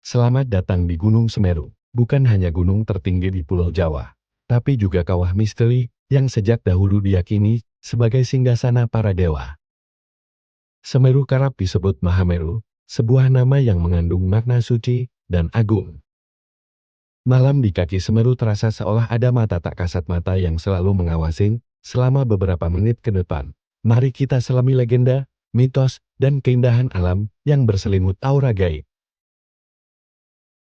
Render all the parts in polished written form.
Selamat datang di Gunung Semeru. Bukan hanya gunung tertinggi di Pulau Jawa, tapi juga kawah misteri yang sejak dahulu diyakini sebagai singgasana para dewa. Semeru kerap disebut Mahameru, sebuah nama yang mengandung makna suci dan agung. Malam di kaki Semeru terasa seolah ada mata tak kasat mata yang selalu mengawasi selama beberapa menit ke depan. Mari kita selami legenda, mitos, dan keindahan alam yang berselimut aura gaib.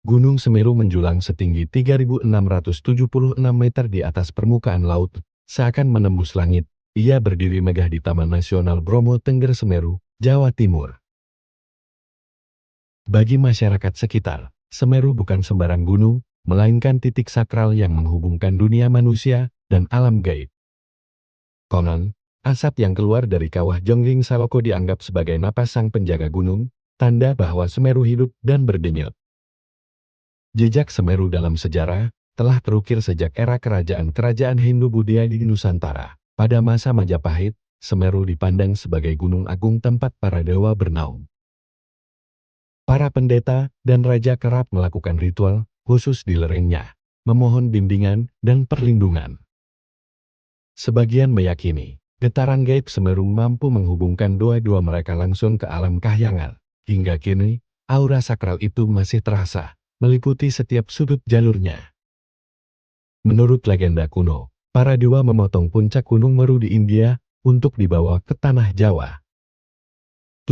Gunung Semeru menjulang setinggi 3.676 meter di atas permukaan laut, seakan menembus langit. Ia berdiri megah di Taman Nasional Bromo Tengger Semeru, Jawa Timur. Bagi masyarakat sekitar, Semeru bukan sembarang gunung, melainkan titik sakral yang menghubungkan dunia manusia dan alam gaib. Konon, asap yang keluar dari kawah Jonggring Saloko dianggap sebagai napas sang penjaga gunung, tanda bahwa Semeru hidup dan berdenyut. Jejak Semeru dalam sejarah telah terukir sejak era kerajaan-kerajaan Hindu-Buddha di Nusantara. Pada masa Majapahit, Semeru dipandang sebagai gunung agung tempat para dewa bernaung. Para pendeta dan raja kerap melakukan ritual khusus di lerengnya, memohon bimbingan dan perlindungan. Sebagian meyakini, getaran gaib Semeru mampu menghubungkan doa-doa mereka langsung ke alam kahyangan. Hingga kini, aura sakral itu masih terasa, meliputi setiap sudut jalurnya. Menurut legenda kuno, para dewa memotong puncak Gunung Meru di India untuk dibawa ke tanah Jawa.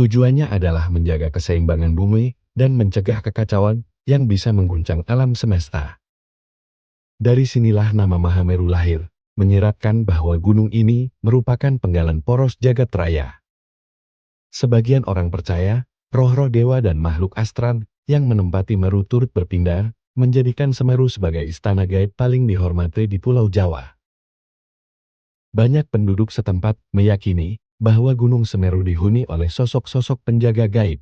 Tujuannya adalah menjaga keseimbangan bumi dan mencegah kekacauan yang bisa mengguncang alam semesta. Dari sinilah nama Mahameru lahir, menyiratkan bahwa gunung ini merupakan penggalan poros jagat raya. Sebagian orang percaya, roh-roh dewa dan makhluk astral yang menempati Meru turut berpindah, menjadikan Semeru sebagai istana gaib paling dihormati di Pulau Jawa. Banyak penduduk setempat meyakini bahwa Gunung Semeru dihuni oleh sosok-sosok penjaga gaib.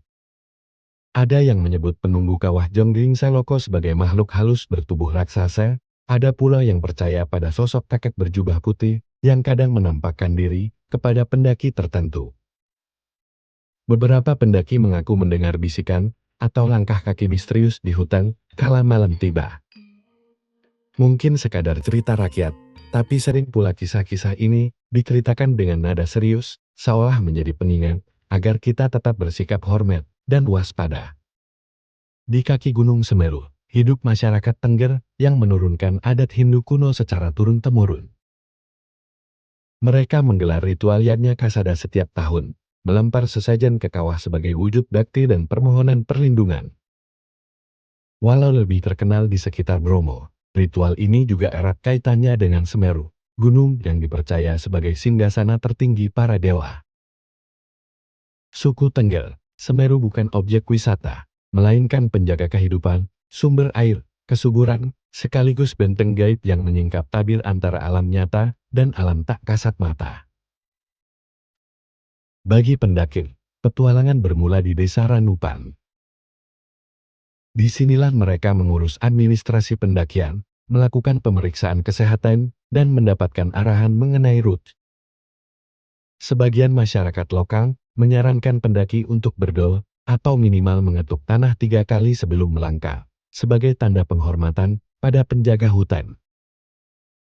Ada yang menyebut penunggu kawah Jonggring Saloko sebagai makhluk halus bertubuh raksasa, ada pula yang percaya pada sosok kakek berjubah putih yang kadang menampakkan diri kepada pendaki tertentu. Beberapa pendaki mengaku mendengar bisikan atau langkah kaki misterius di hutan kala malam tiba. Mungkin sekadar cerita rakyat, tapi sering pula kisah-kisah ini diceritakan dengan nada serius, seolah menjadi pengingat agar kita tetap bersikap hormat dan waspada. Di kaki Gunung Semeru, hidup masyarakat Tengger yang menurunkan adat Hindu kuno secara turun-temurun. Mereka menggelar ritual Yajna Kasada setiap tahun, melempar sesajen ke kawah sebagai wujud bakti dan permohonan perlindungan. Walau lebih terkenal di sekitar Bromo, ritual ini juga erat kaitannya dengan Semeru, gunung yang dipercaya sebagai singgasana tertinggi para dewa. Suku Tengger, Semeru bukan objek wisata, melainkan penjaga kehidupan, sumber air, kesuburan, sekaligus benteng gaib yang menyingkap tabir antara alam nyata dan alam tak kasat mata. Bagi pendaki, petualangan bermula di Desa Ranupan. Disinilah mereka mengurus administrasi pendakian, melakukan pemeriksaan kesehatan, dan mendapatkan arahan mengenai rute. Sebagian masyarakat lokal menyarankan pendaki untuk berdoa atau minimal mengetuk tanah 3 kali sebelum melangkah, sebagai tanda penghormatan pada penjaga hutan.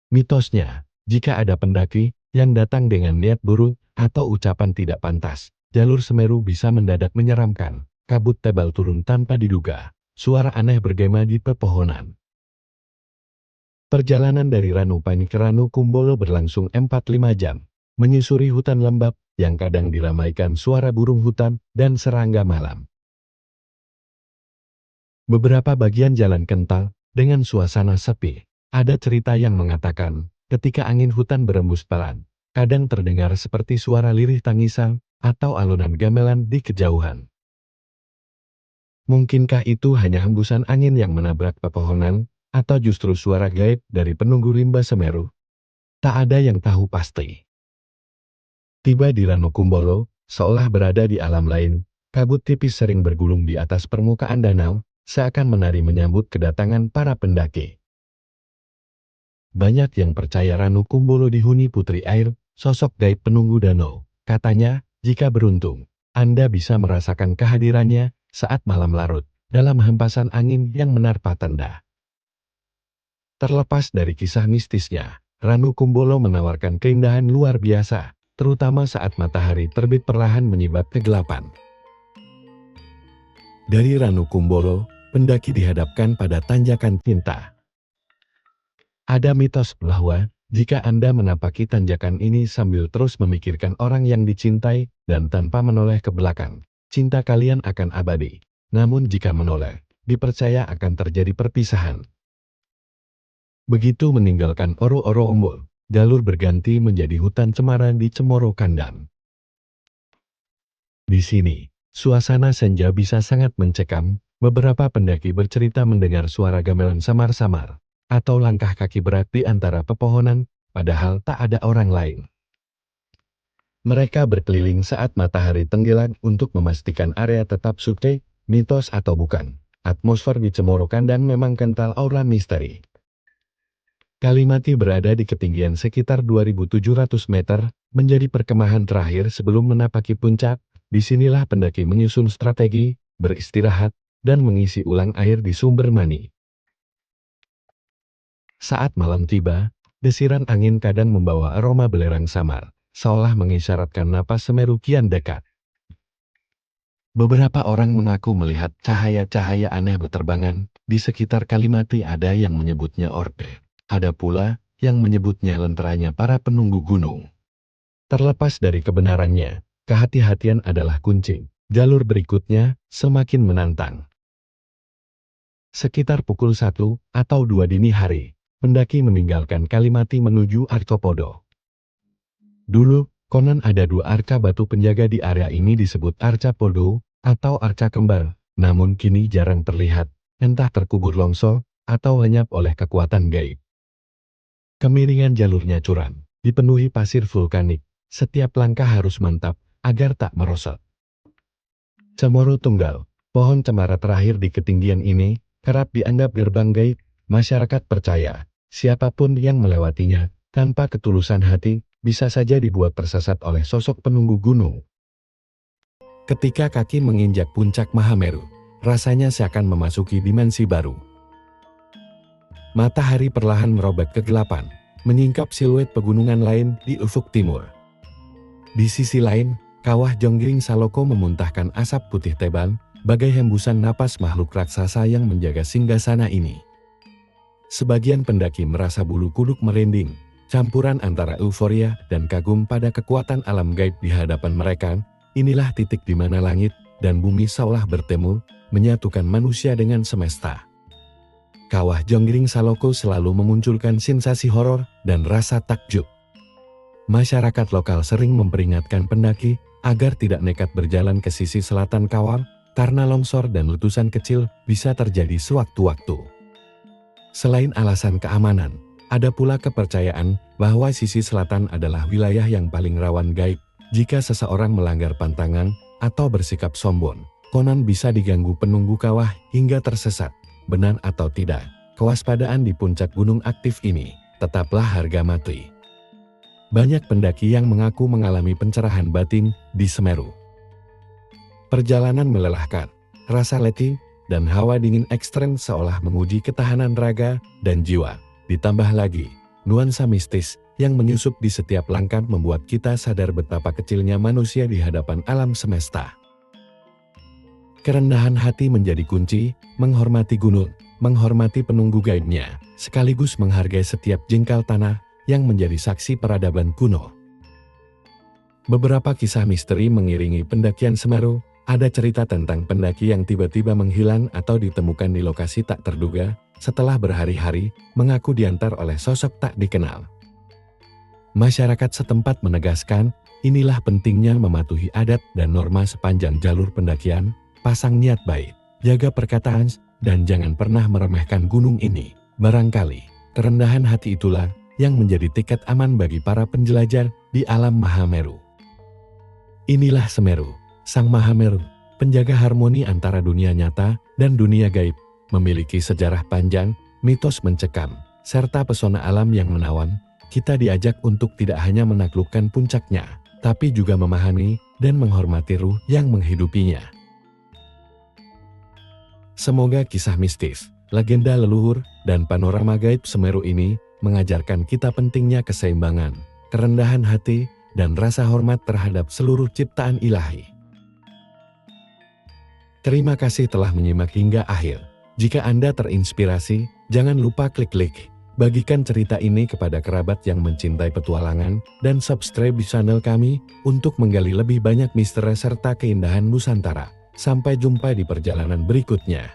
Mitosnya, jika ada pendaki yang datang dengan niat buruk atau ucapan tidak pantas, jalur Semeru bisa mendadak menyeramkan, kabut tebal turun tanpa diduga. Suara aneh bergema di pepohonan. Perjalanan dari Ranupani ke Ranu Kumbolo berlangsung 45 jam, menyusuri hutan lembab yang kadang diramaikan suara burung hutan dan serangga malam. Beberapa bagian jalan kental dengan suasana sepi. Ada cerita yang mengatakan, ketika angin hutan berembus pelan, kadang terdengar seperti suara lirih tangisan atau alunan gamelan di kejauhan. Mungkinkah itu hanya hembusan angin yang menabrak pepohonan, atau justru suara gaib dari penunggu rimba Semeru? Tak ada yang tahu pasti. Tiba di Ranukumbolo, seolah berada di alam lain, kabut tipis sering bergulung di atas permukaan danau, seakan menari menyambut kedatangan para pendaki. Banyak yang percaya Ranukumbolo dihuni putri air, sosok gaib penunggu danau. Katanya, jika beruntung, Anda bisa merasakan kehadirannya saat malam larut. dalam hempasan angin yang menerpa tenda. Terlepas dari kisah mistisnya, Ranu Kumbolo menawarkan keindahan luar biasa, terutama saat matahari terbit perlahan menyibak kegelapan. Dari Ranu Kumbolo, pendaki dihadapkan pada tanjakan cinta. Ada mitos bahwa, jika Anda menapaki tanjakan ini sambil terus memikirkan orang yang dicintai dan tanpa menoleh ke belakang, cinta kalian akan abadi. Namun jika menoleh, dipercaya akan terjadi perpisahan. Begitu meninggalkan Oro-Oro Ombol, jalur berganti menjadi hutan cemara di Cemoro Kandang. Di sini, suasana senja bisa sangat mencekam. Beberapa pendaki bercerita mendengar suara gamelan samar-samar, atau langkah kaki berat di antara pepohonan, padahal tak ada orang lain. Mereka berkeliling saat matahari tenggelam untuk memastikan area tetap suci, mitos atau bukan. Atmosfer di Cemoro Kandang memang kental aura misteri. Kalimati berada di ketinggian sekitar 2.700 meter, menjadi perkemahan terakhir sebelum menapaki puncak. Disinilah pendaki menyusun strategi, beristirahat, dan mengisi ulang air di sumber mani. Saat malam tiba, desiran angin kadang membawa aroma belerang samar, seolah mengisyaratkan napas Semeru kian dekat. Beberapa orang mengaku melihat cahaya-cahaya aneh berterbangan. Di sekitar Kalimati ada yang menyebutnya orde. Ada pula yang menyebutnya lenteranya para penunggu gunung. Terlepas dari kebenarannya, kehati-hatian adalah kunci. Jalur berikutnya semakin menantang. Sekitar pukul 1 atau 2 dini hari, pendaki meninggalkan Kalimati menuju Arcopodo. Dulu, konon ada 2 arca batu penjaga di area ini disebut Arca Podo atau Arca Kembar, namun kini jarang terlihat, entah terkubur longsor atau lenyap oleh kekuatan gaib. Kemiringan jalurnya curam, dipenuhi pasir vulkanik, setiap langkah harus mantap agar tak merosot. Cemoro Tunggal, pohon cemara terakhir di ketinggian ini, kerap dianggap gerbang gaib. Masyarakat percaya, siapapun yang melewatinya, tanpa ketulusan hati, bisa saja dibuat tersesat oleh sosok penunggu gunung. Ketika kaki menginjak puncak Mahameru, rasanya seakan memasuki dimensi baru. Matahari perlahan merobek kegelapan, menyingkap siluet pegunungan lain di ufuk timur. Di sisi lain, kawah Jonggring Saloko memuntahkan asap putih tebal, bagai hembusan napas makhluk raksasa yang menjaga singgasana ini. Sebagian pendaki merasa bulu kuduk merinding, campuran antara euforia dan kagum pada kekuatan alam gaib di hadapan mereka. Inilah titik di mana langit dan bumi seolah bertemu, menyatukan manusia dengan semesta. Kawah Jonggring Saloko selalu memunculkan sensasi horor dan rasa takjub. Masyarakat lokal sering memperingatkan pendaki agar tidak nekat berjalan ke sisi selatan kawah, karena longsor dan letusan kecil bisa terjadi sewaktu-waktu. Selain alasan keamanan, ada pula kepercayaan bahwa sisi selatan adalah wilayah yang paling rawan gaib. Jika seseorang melanggar pantangan atau bersikap sombong, konon bisa diganggu penunggu kawah hingga tersesat. Benar atau tidak, kewaspadaan di puncak gunung aktif ini tetaplah harga mati. Banyak pendaki yang mengaku mengalami pencerahan batin di Semeru. Perjalanan melelahkan, rasa letih, dan hawa dingin ekstrem seolah menguji ketahanan raga dan jiwa. Ditambah lagi, nuansa mistis yang menyusup di setiap langkah membuat kita sadar betapa kecilnya manusia di hadapan alam semesta. Kerendahan hati menjadi kunci, menghormati gunung, menghormati penunggu gaibnya, sekaligus menghargai setiap jengkal tanah yang menjadi saksi peradaban kuno. Beberapa kisah misteri mengiringi pendakian Semeru. Ada cerita tentang pendaki yang tiba-tiba menghilang atau ditemukan di lokasi tak terduga, setelah berhari-hari mengaku diantar oleh sosok tak dikenal. Masyarakat setempat menegaskan, inilah pentingnya mematuhi adat dan norma sepanjang jalur pendakian, pasang niat baik, jaga perkataan, dan jangan pernah meremehkan gunung ini. Barangkali, kerendahan hati itulah yang menjadi tiket aman bagi para penjelajah di alam Mahameru. Inilah Semeru, Sang Mahameru, penjaga harmoni antara dunia nyata dan dunia gaib, memiliki sejarah panjang, mitos mencekam, serta pesona alam yang menawan. Kita diajak untuk tidak hanya menaklukkan puncaknya, tapi juga memahami dan menghormati ruh yang menghidupinya. Semoga kisah mistis, legenda leluhur, dan panorama gaib Semeru ini mengajarkan kita pentingnya keseimbangan, kerendahan hati, dan rasa hormat terhadap seluruh ciptaan ilahi. Terima kasih telah menyimak hingga akhir. Jika Anda terinspirasi, jangan lupa klik like, bagikan cerita ini kepada kerabat yang mencintai petualangan, dan subscribe di channel kami untuk menggali lebih banyak misteri serta keindahan Nusantara. Sampai jumpa di perjalanan berikutnya.